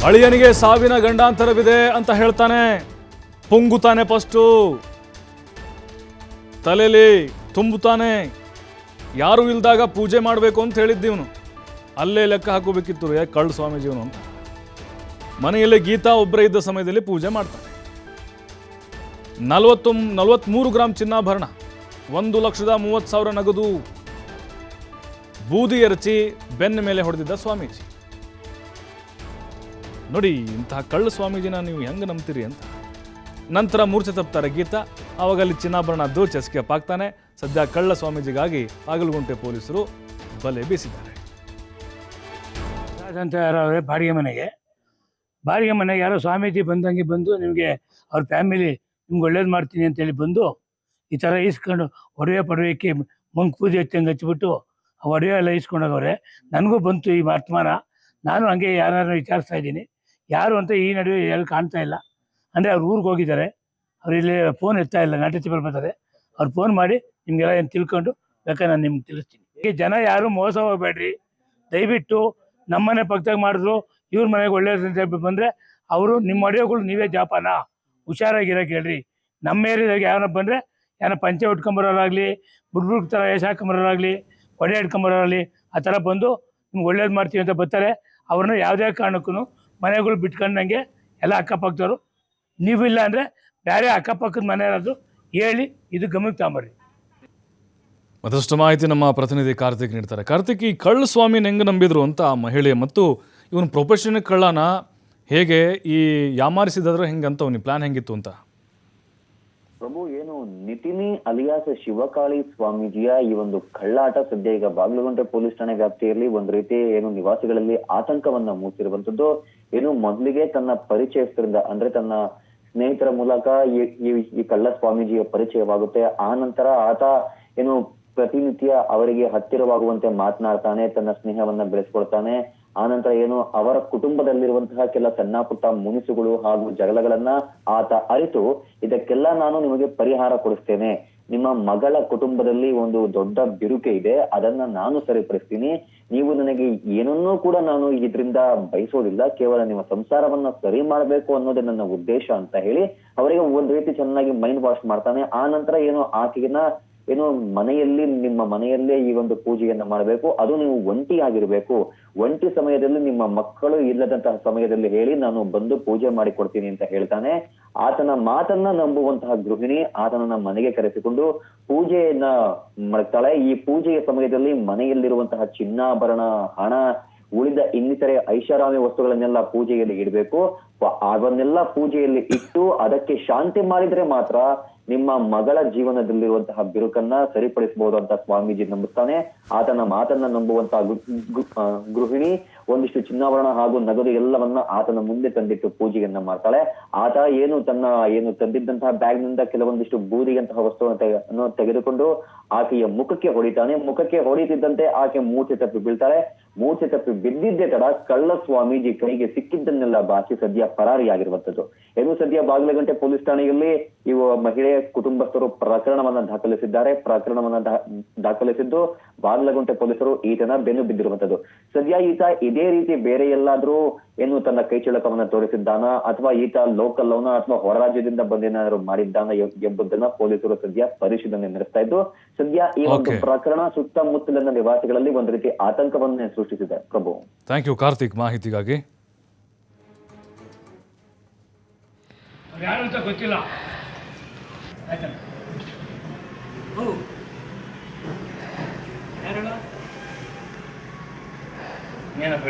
ಅಳಿಯನಿಗೆ ಸಾವಿನ ಗಂಡಾಂತರವಿದೆ ಅಂತ ಹೇಳ್ತಾನೆ, ಪುಂಗುತ್ತಾನೆ. ಫಸ್ಟು ತಲೆಯಲ್ಲಿ ತುಂಬುತ್ತಾನೆ. ಯಾರು ಇಲ್ದಾಗ ಪೂಜೆ ಮಾಡಬೇಕು ಅಂತ ಹೇಳಿದ್ದೀವನು. ಅಲ್ಲೇ ಲೆಕ್ಕ ಹಾಕೋಬೇಕಿತ್ತು ಕಳ್ಳ ಸ್ವಾಮೀಜಿಯವನು ಅಂತ. ಮನೆಯಲ್ಲಿ ಗೀತಾ ಒಬ್ಬರೇ ಇದ್ದ ಸಮಯದಲ್ಲಿ ಪೂಜೆ ಮಾಡ್ತಾನೆ. 43 ಗ್ರಾಂ ಚಿನ್ನಾಭರಣ, 1,30,30,000 ನಗದು, ಬೂದಿ ಎರಚಿ ಬೆನ್ನ ಮೇಲೆ ಹೊಡೆದಿದ್ದ ಸ್ವಾಮೀಜಿ. ನೋಡಿ, ಇಂತಹ ಕಳ್ಳ ಸ್ವಾಮೀಜಿನ ನೀವು ಹೆಂಗೆ ನಂಬ್ತೀರಿ ಅಂತ. ನಂತರ ಮೂರ್ಛೆ ತಪ್ತಾರೆ ಗೀತಾ. ಆವಾಗ ಅಲ್ಲಿ ಚಿನ್ನಾಭರಣ ದೋಚಿ ಎಸ್ಕೇಪ್ ಆಗ್ತಾನೆ. ಸದ್ಯ ಕಳ್ಳ ಸ್ವಾಮೀಜಿಗಾಗಿ ಬಾಗಲಗುಂಟೆ ಪೊಲೀಸರು ಬಲೆ ಬೀಸಿದ್ದಾರೆ. ಅಂತ ಯಾರೋ ಬಾಡಿಗೆ ಮನೆಗೆ ಯಾರೋ ಸ್ವಾಮೀಜಿ ಬಂದಂಗೆ ಬಂದು ನಿಮಗೆ ಅವ್ರ ಫ್ಯಾಮಿಲಿ ನಿಮ್ಗೆ ಒಳ್ಳೇದು ಮಾಡ್ತೀನಿ ಅಂತೇಳಿ ಬಂದು ಈ ಥರ ಈಸ್ಕೊಂಡು ಒಡವೆ ಮಂಕ್ ಪೂಜೆ ಹಚ್ಚಂಗೆ ಹಚ್ಬಿಟ್ಟು ಆ ಒಡವೆ ಎಲ್ಲ ಈಸ್ಕೊಂಡೋಗವ್ರೆ. ನನಗೂ ಬಂತು ಈ ವರ್ತಮಾನ. ನಾನು ಹಂಗೆ ಯಾರು ವಿಚಾರಿಸ್ತಾ ಇದ್ದೀನಿ, ಯಾರು ಅಂತ ಈ ನಡುವೆ ಯಾರು ಕಾಣ್ತಾ ಇಲ್ಲ. ಅಂದರೆ ಅವ್ರು ಊರಿಗೆ ಹೋಗಿದ್ದಾರೆ, ಅವ್ರು ಇಲ್ಲಿ ಫೋನ್ ಎತ್ತಾ ಇಲ್ಲ. ನಾಟಕ ಬರ್ತಾರೆ, ಅವ್ರು ಫೋನ್ ಮಾಡಿ ನಿಮಗೆಲ್ಲ ಏನು ತಿಳ್ಕೊಂಡು ಬೇಕಾದ್ರೆ ನಾನು ನಿಮ್ಗೆ ತಿಳಿಸ್ತೀನಿ. ಈ ಜನ ಯಾರು ಮೋಸ ಹೋಗಬೇಡ್ರಿ ದಯವಿಟ್ಟು. ನಮ್ಮನೆ ಪಕ್ಕದಾಗ ಮಾಡಿದ್ರು, ಇವ್ರ ಮನೆಗೆ ಒಳ್ಳೇದು ಬಂದರೆ ಅವರು ನಿಮ್ಮ ಒಡೆಯೋಗಳು ನೀವೇ ಜಾಪಾನ, ಹುಷಾರಾಗಿರೋಕೆ ಹೇಳ್ರಿ. ನಮ್ಮ ಏರಿಯಾದಾಗ ಯಾವನ ಬಂದರೆ ಯಾರೋ ಪಂಚೆ ಉಟ್ಕೊಂಬರೋರಾಗಲಿ, ಬುಡ್ಬುಡ್ ಥರ ಏಸ್ ಹಾಕೊಂಬರೋರಾಗಲಿ, ಒಡೆ ಹಿಡ್ಕೊಂಬರೋರಾಗಲಿ ಆ ಥರ ಬಂದು ನಿಮ್ಗೆ ಒಳ್ಳೇದು ಮಾಡ್ತೀವಿ ಅಂತ ಬರ್ತಾರೆ. ಅವ್ರನ್ನ ಯಾವುದೇ ಕಾರಣಕ್ಕೂ ಮನೆಗಳು ಬಿಟ್ಕೊಂಡಂಗೆ ಎಲ್ಲ ಅಕ್ಕಪಕ್ಕದವರು. ನೀವಿಲ್ಲ ಅಂದರೆ ಬೇರೆ ಅಕ್ಕಪಕ್ಕದ ಮನೆಯವ್ರದ್ದು ಹೇಳಿ ಇದು ಗಮನಕ್ಕೆ ತಗೊಂಬರ್ರಿ. ಮತ್ತಷ್ಟು ಮಾಹಿತಿ ನಮ್ಮ ಪ್ರತಿನಿಧಿ ಕಾರ್ತಿಕ್ ನೀಡ್ತಾರೆ. ಕಾರ್ತಿಕ್, ಈ ಕಳ್ಳ ಸ್ವಾಮಿನ ಹೆಂಗೆ ನಂಬಿದ್ರು ಅಂತ ಆ ಮಹಿಳೆ, ಮತ್ತು ಇವನು ಪ್ರೊಫೆಷನ್ ಕಳ್ಳನ ಹೇಗೆ ಈ ಯಾಮಾರಿಸಿದಾದ್ರು ಹೆಂಗಂತ ಅವನಿ ಪ್ಲಾನ್ ಹೆಂಗಿತ್ತು ಅಂತ? ಪ್ರಭು, ಏನು ನಿತಿನಿ ಅಲಿಯಾಸ್ ಶಿವಕಾಳಿ ಸ್ವಾಮೀಜಿಯ ಈ ಒಂದು ಕಳ್ಳಾಟ ಸದ್ಯ ಈಗ ಬಾಗಲಗುಂಟೆ ಪೊಲೀಸ್ ಠಾಣೆ ವ್ಯಾಪ್ತಿಯಲ್ಲಿ ಒಂದು ರೀತಿ ಏನು ನಿವಾಸಿಗಳಲ್ಲಿ ಆತಂಕವನ್ನ ಮೂಡಿಸಿರುವಂತದ್ದು. ಏನು ಮೊದಲಿಗೆ ತನ್ನ ಪರಿಚಯಸ್ಥರಿಂದ ಅಂದ್ರೆ ತನ್ನ ಸ್ನೇಹಿತರ ಮೂಲಕ ಈ ಕಳ್ಳ ಸ್ವಾಮೀಜಿಯ ಪರಿಚಯವಾಗುತ್ತೆ. ಆ ನಂತರ ಆತ ಏನು ಪ್ರತಿನಿತ್ಯ ಅವರಿಗೆ ಹತ್ತಿರವಾಗುವಂತೆ ಮಾತನಾಡ್ತಾನೆ, ತನ್ನ ಸ್ನೇಹವನ್ನ ಬೆಳೆಸ್ಕೊಳ್ತಾನೆ. ಆನಂತರ ಏನು ಅವರ ಕುಟುಂಬದಲ್ಲಿರುವಂತಹ ಕೆಲ ಸಣ್ಣ ಪುಟ್ಟ ಮುನಿಸುಗಳು ಹಾಗೂ ಜಗಳಗಳನ್ನ ಆತ ಅರಿತು, ಇದಕ್ಕೆಲ್ಲ ನಾನು ನಿಮಗೆ ಪರಿಹಾರ ಕೊಡಿಸ್ತೇನೆ, ನಿಮ್ಮ ಮಗಳ ಕುಟುಂಬದಲ್ಲಿ ಒಂದು ದೊಡ್ಡ ಬಿರುಕೆ ಇದೆ, ಅದನ್ನ ನಾನು ಸರಿಪಡಿಸ್ತೀನಿ, ನೀವು ನನಗೆ ಏನನ್ನೂ ಕೂಡ ನಾನು ಇದರಿಂದ ಬಯಸೋದಿಲ್ಲ, ಕೇವಲ ನಿಮ್ಮ ಸಂಸಾರವನ್ನ ಸರಿ ಮಾಡ್ಬೇಕು ಅನ್ನೋದೇ ನನ್ನ ಉದ್ದೇಶ ಅಂತ ಹೇಳಿ ಅವರಿಗೆ ಒಂದ್ ರೀತಿ ಚೆನ್ನಾಗಿ ಮೈಂಡ್ ವಾಶ್ ಮಾಡ್ತಾನೆ. ಆ ನಂತರ ಏನು ಆಕೆಗಿನ ಏನು ಮನೆಯಲ್ಲಿ ನಿಮ್ಮ ಮನೆಯಲ್ಲೇ ಈ ಒಂದು ಪೂಜೆಯನ್ನ ಮಾಡಬೇಕು, ಅದು ನೀವು ಒಂಟಿ ಆಗಿರ್ಬೇಕು, ಒಂಟಿ ಸಮಯದಲ್ಲಿ ನಿಮ್ಮ ಮಕ್ಕಳು ಇಲ್ಲದಂತಹ ಸಮಯದಲ್ಲಿ ಹೇಳಿ ನಾನು ಬಂದು ಪೂಜೆ ಮಾಡಿ ಕೊಡ್ತೀನಿ ಅಂತ ಹೇಳ್ತಾನೆ. ಆತನ ಮಾತನ್ನ ನಂಬುವಂತಹ ಗೃಹಿಣಿ ಆತನನ್ನ ಮನೆಗೆ ಕರೆಸಿಕೊಂಡು ಪೂಜೆಯನ್ನ ಮಾಡ್ತಾಳೆ. ಈ ಪೂಜೆಯ ಸಮಯದಲ್ಲಿ ಮನೆಯಲ್ಲಿರುವಂತಹ ಚಿನ್ನಾಭರಣ, ಹಣ, ಉಳಿದ ಇನ್ನಿತರೆ ಐಷಾರಾಮಿ ವಸ್ತುಗಳನ್ನೆಲ್ಲ ಪೂಜೆಯಲ್ಲಿ ಇಡಬೇಕು. ಅವನ್ನೆಲ್ಲ ಪೂಜೆಯಲ್ಲಿ ಇಟ್ಟು ಅದಕ್ಕೆ ಶಾಂತಿ ಮಾಡಿದ್ರೆ ಮಾತ್ರ ನಿಮ್ಮ ಮಗಳ ಜೀವನದಲ್ಲಿರುವಂತಹ ಬಿರುಕನ್ನ ಸರಿಪಡಿಸಬಹುದು ಅಂತ ಸ್ವಾಮೀಜಿ ನಂಬುತ್ತಾನೆ. ಆತನ ಮಾತನ್ನ ನಂಬುವಂತಹ ಗೃಹಿಣಿ ಒಂದಿಷ್ಟು ಚಿನ್ನಾಭರಣ ಹಾಗೂ ನಗದು ಎಲ್ಲವನ್ನ ಆತನ ಮುಂದೆ ತಂದಿಟ್ಟು ಪೂಜೆಯನ್ನ ಮಾಡ್ತಾಳೆ. ಆತ ಏನು ತಂದಿದ್ದಂತಹ ಬ್ಯಾಗ್ ನಿಂದ ಕೆಲವೊಂದಿಷ್ಟು ಬೂದಿಯಂತಹ ವಸ್ತುವನ್ನು ತೆಗೆದುಕೊಂಡು ಆಕೆಯ ಮುಖಕ್ಕೆ ಹೊಡಿತಾನೆ. ಮುಖಕ್ಕೆ ಹೊಡಿತಿದ್ದಂತೆ ಆಕೆ ಮೂರ್ಛೆ ತಪ್ಪಿ ಬೀಳ್ತಾಳೆ. ಮೂರ್ಛೆ ತಪ್ಪಿ ಬಿದ್ದಿದ್ದೇ ತಡ ಕಳ್ಳ ಸ್ವಾಮೀಜಿ ಕೈಗೆ ಸಿಕ್ಕಿದ್ದನ್ನೆಲ್ಲ ಬಾಚಿ ಸದ್ಯ ಪರಾರಿಯಾಗಿರುವಂತದ್ದು. ಏನು ಸದ್ಯ ಬಾಗಲಗುಂಟೆ ಪೊಲೀಸ್ ಠಾಣೆಯಲ್ಲಿ ಇವು ಮಹಿಳೆ ಕುಟುಂಬಸ್ಥರು ಪ್ರಕರಣವನ್ನ ದಾಖಲಿಸಿದ್ದಾರೆ. ಪ್ರಕರಣವನ್ನ ದಾಖಲಿಸಿದ್ದು ಬಾಗಲಗುಂಟೆ ಪೊಲೀಸರು ಈತನ ಬೆನ್ನು ಬಿದ್ದಿರುವಂತದ್ದು. ಸದ್ಯ ಈತ ಇದೇ ರೀತಿ ಬೇರೆ ಎಲ್ಲಾದ್ರೂ ಏನು ತನ್ನ ಕೈ ಚಳಕವನ್ನ ತೋರಿಸಿದ್ದಾನ, ಅಥವಾ ಈತ ಲೋಕಲ್ ಅವನ ಅಥವಾ ಹೊರ ರಾಜ್ಯದಿಂದ ಬಂದೇನಾದ್ರು ಮಾಡಿದ್ದಾನ ಎಂಬುದನ್ನ ಪೊಲೀಸರು ಸದ್ಯ ಪರಿಶೀಲನೆ ನಡೆಸ್ತಾ ಇದ್ದು, ಸದ್ಯ ಈ ಒಂದು ಪ್ರಕರಣ ಸುತ್ತಮುತ್ತಲಿನ ನಿವಾಸಿಗಳಲ್ಲಿ ಒಂದು ರೀತಿ ಆತಂಕವನ್ನೇ ಸೃಷ್ಟಿಸಿದೆ. ಪ್ರಭು, ಥ್ಯಾಂಕ್ ಯು ಕಾರ್ತಿಕ್ ಮಾಹಿತಿಗಾಗಿ. ಯಾರು ಅಂತ ಗೊತ್ತಿಲ್ಲ. ಆಯ್ತಾ? ಏನಪ್ಪ